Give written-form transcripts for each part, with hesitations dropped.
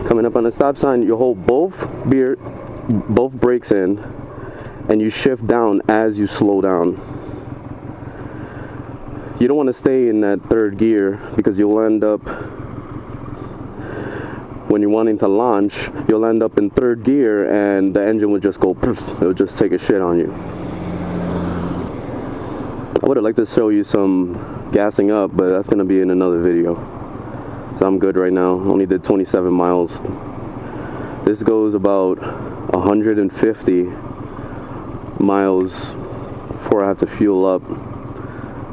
Coming up on the stop sign, you hold both brakes in, and you shift down as you slow down. You don't want to stay in that third gear because you'll end up, when you're wanting to launch, you'll end up in third gear and the engine will just go, it'll just take a shit on you. I would have liked to show you some gassing up, but that's going to be in another video. So I'm good right now. Only did 27 miles. This goes about 150 miles before I have to fuel up.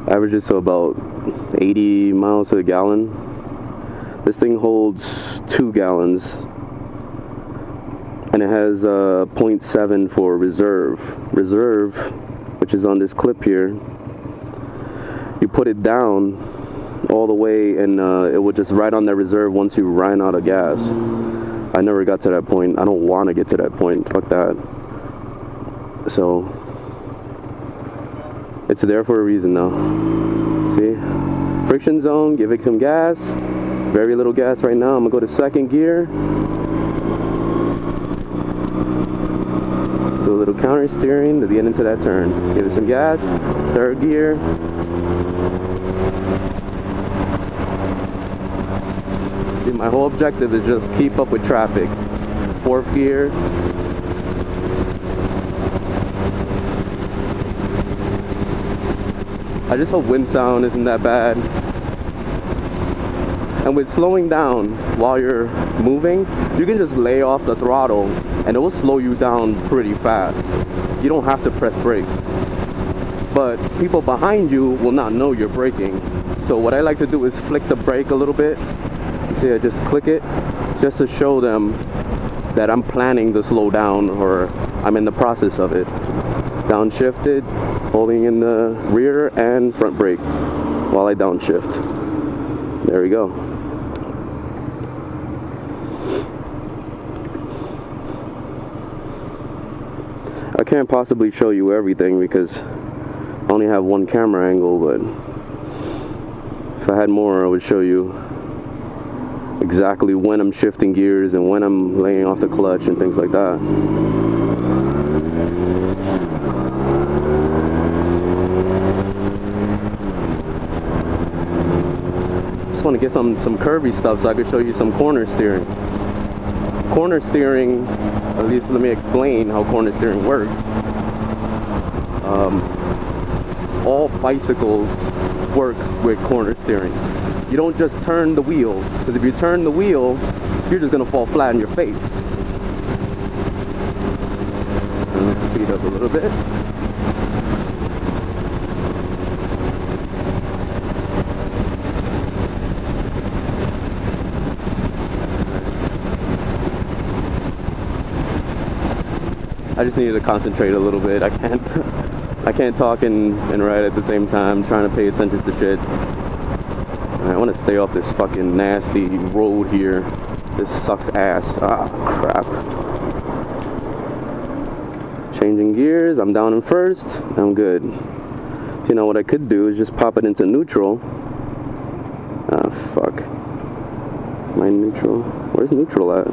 Averages to about 80 miles to the gallon. This thing holds 2 gallons, and it has 0.7 for reserve, which is on this clip here. You put it down all the way, and it will just ride on that reserve once you run out of gas. I never got to that point. I don't want to get to that point. Fuck that. So it's there for a reason now. See? Friction zone, give it some gas. Very little gas right now. I'm gonna go to second gear. Do a little counter steering to get into that turn. Give it some gas. Third gear. See, my whole objective is just keep up with traffic. Fourth gear. I just hope wind sound isn't that bad. And with slowing down while you're moving, you can just lay off the throttle and it will slow you down pretty fast. You don't have to press brakes. But people behind you will not know you're braking. So what I like to do is flick the brake a little bit. You see, I just click it just to show them that I'm planning to slow down or I'm in the process of it. Downshifted, holding in the rear and front brake while I downshift. There we go. I can't possibly show you everything because I only have one camera angle, but if I had more, I would show you exactly when I'm shifting gears and when I'm laying off the clutch and things like that. Just want to get some curvy stuff so I could show you some corner steering. Corner steering, at least let me explain how corner steering works. All bicycles work with corner steering. You don't just turn the wheel, because if you turn the wheel, you're just going to fall flat on your face. And let's speed up a little bit. I just need to concentrate a little bit. I can't talk and ride at the same time. I'm trying to pay attention to shit. I want to stay off this fucking nasty road here. This sucks ass. Ah, crap. Changing gears. I'm down in first. I'm good. So, you know what I could do is just pop it into neutral. Ah, fuck. Am I in neutral? Where's neutral at?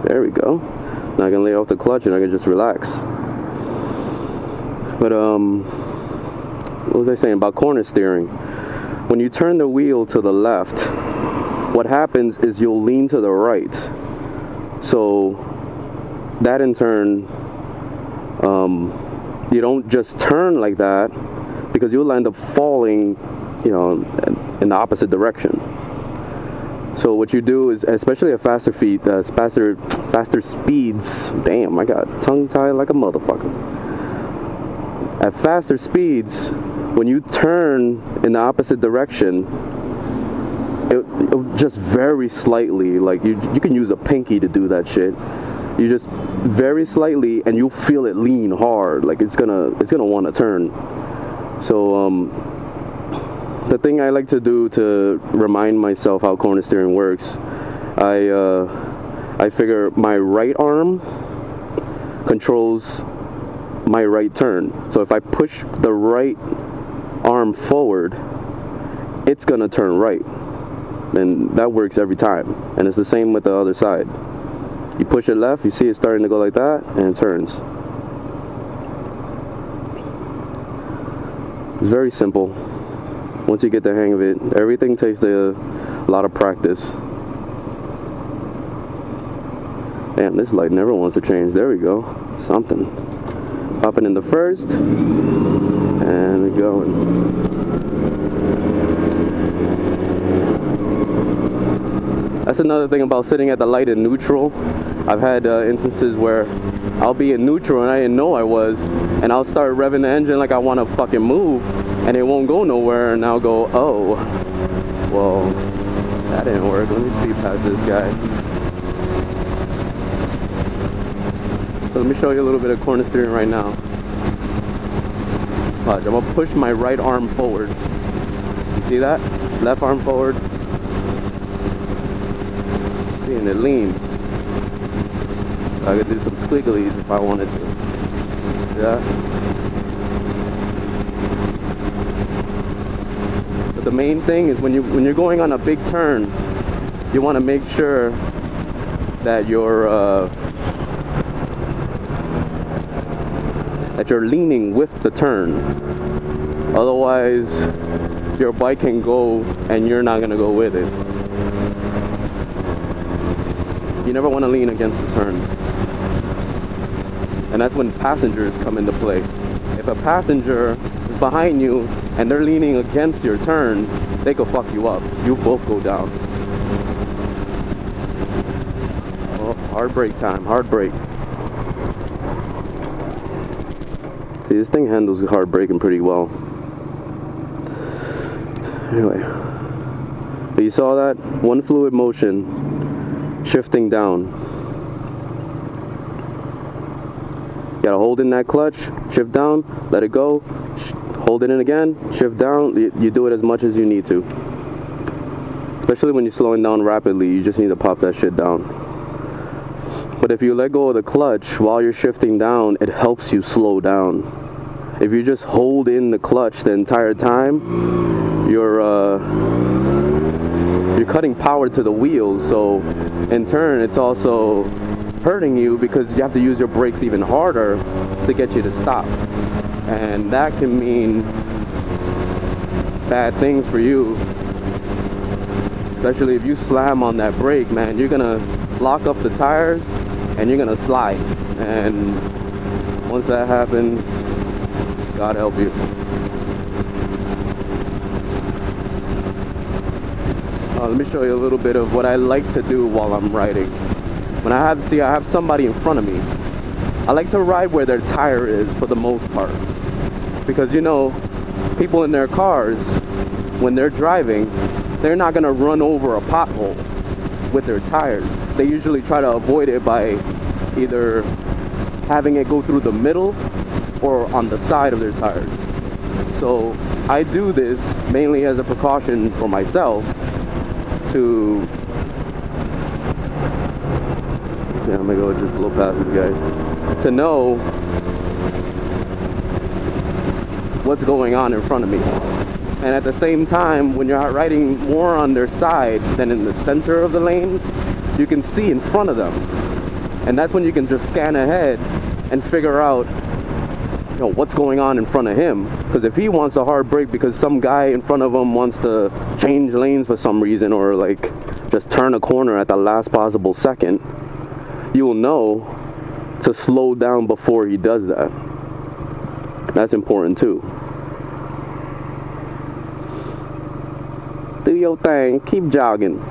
There we go. Now I can lay off the clutch and I can just relax. But what was I saying about corner steering? When you turn the wheel to the left, what happens is you'll lean to the right. So that in turn, you don't just turn like that because you'll end up falling, you know, in the opposite direction. So what you do is, especially at faster speeds, damn, I got tongue tied like a motherfucker. At faster speeds, when you turn in the opposite direction, it just very slightly, like you can use a pinky to do that shit. You just very slightly, and you'll feel it lean hard, like it's gonna want to turn. So the thing I like to do to remind myself how corner steering works, I figure my right arm controls my right turn. So if I push the right arm forward, it's gonna turn right. and that works every time. And it's the same with the other side. You push it left, you see it starting to go like that, and it turns. It's very simple. Once you get the hang of it, everything takes a lot of practice. Damn, this light never wants to change. There we go. Something. Popping in the first, and we're going. That's another thing about sitting at the light in neutral. I've had instances where I'll be in neutral and I didn't know I was, and I'll start revving the engine like I want to fucking move, and it won't go nowhere, and I'll go, oh, well, that didn't work. Let me speed past this guy. So let me show you a little bit of corner steering right now. Watch, I'm gonna push my right arm forward. You see that? Left arm forward. See, and it leans. I could do some squigglies if I wanted to. Yeah. But the main thing is when you're going on a big turn, you want to make sure that you're leaning with the turn. Otherwise, your bike can go and you're not gonna go with it. You never want to lean against the turns. And that's when passengers come into play. If a passenger is behind you and they're leaning against your turn, they could fuck you up. You both go down. Oh, hard brake time, hard brake. See, this thing handles hard braking pretty well. Anyway, but you saw that? One fluid motion, shifting down. You gotta hold in that clutch, shift down, let it go, hold it in again, shift down. You do it as much as you need to. Especially when you're slowing down rapidly, you just need to pop that shit down. But if you let go of the clutch while you're shifting down, it helps you slow down. If you just hold in the clutch the entire time, you're cutting power to the wheels, so in turn it's also hurting you because you have to use your brakes even harder to get you to stop. And that can mean bad things for you, especially if you slam on that brake, man. You're gonna lock up the tires and you're gonna slide, and once that happens, God help you. Let me show you a little bit of what I like to do while I'm riding. When I have somebody in front of me, I like to ride where their tire is for the most part. Because, you know, people in their cars, when they're driving, they're not gonna run over a pothole with their tires. They usually try to avoid it by either having it go through the middle or on the side of their tires. So I do this mainly as a precaution for myself to, yeah, I'm gonna go just blow past this guy, to know what's going on in front of me. And at the same time, when you're riding more on their side than in the center of the lane, you can see in front of them. And that's when you can just scan ahead and figure out, you know, what's going on in front of him. Because if he wants a hard brake because some guy in front of him wants to change lanes for some reason, or like just turn a corner at the last possible second, you'll know to slow down before he does that. That's important too. Do your thing, keep jogging.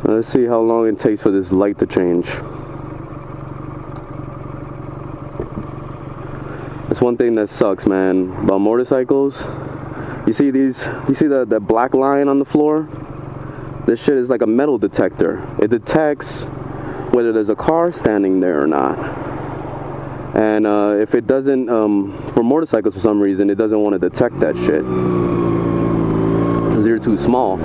Let's see how long it takes for this light to change. That's one thing that sucks, man, about motorcycles. You see that black line on the floor? This shit is like a metal detector. It detects whether there's a car standing there or not. And if it doesn't, for motorcycles for some reason, it doesn't want to detect that shit, because they're too small.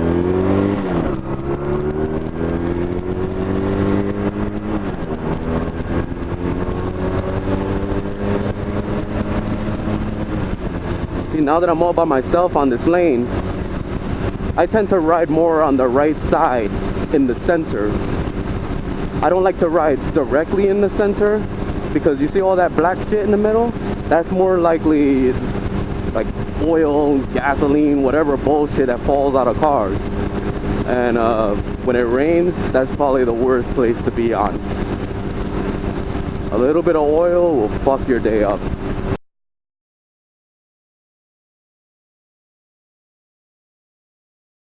See, now that I'm all by myself on this lane, I tend to ride more on the right side in the center. I don't like to ride directly in the center because you see all that black shit in the middle? That's more likely like oil, gasoline, whatever bullshit that falls out of cars. And when it rains, that's probably the worst place to be on. A little bit of oil will fuck your day up.